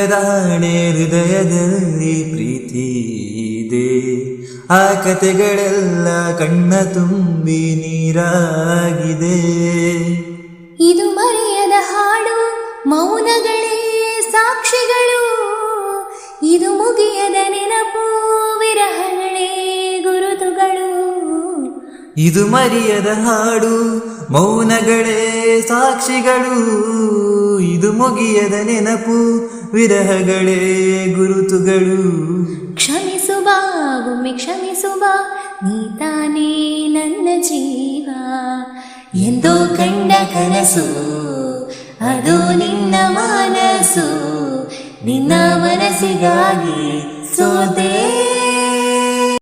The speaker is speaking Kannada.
ಬರೆದ ಹಣೆ ಹೃದಯದಲ್ಲಿ ಪ್ರೀತಿ ಇದೆ. ಆ ಕತೆಗಳೆಲ್ಲ ಕಣ್ಣ ತುಂಬಿ ನೀರಾಗಿದೆ. ಇದು ಮರೆಯದ ಹಾಡು, ಮೌನಗಳೇ ಸಾಕ್ಷಿಗಳು. ಇದು ಮುಗಿಯದ ನೆನಪು, ವಿರಹಗಳೇ ಗುರುತುಗಳು. ಇದು ಮರೆಯದ ಹಾಡು, ಮೌನಗಳೇ ಸಾಕ್ಷಿಗಳು. ಇದು ಮುಗಿಯದ ನೆನಪು, ವಿರಹಗಳೇ ಗುರುತುಗಳು. ಕ್ಷಮಿಸುವ ಒಮ್ಮೆ ಕ್ಷಮಿಸುವ, ನೀ ತಾನೇ ನನ್ನ ಜೀವ. ಎಂದೋ ಕಂಡ ಕನಸು, ಅದು ನಿನ್ನ ಮನಸ್ಸು. ನಿನ್ನ ಮನಸ್ಸಿಗಾಗಿ ಸೋತೆ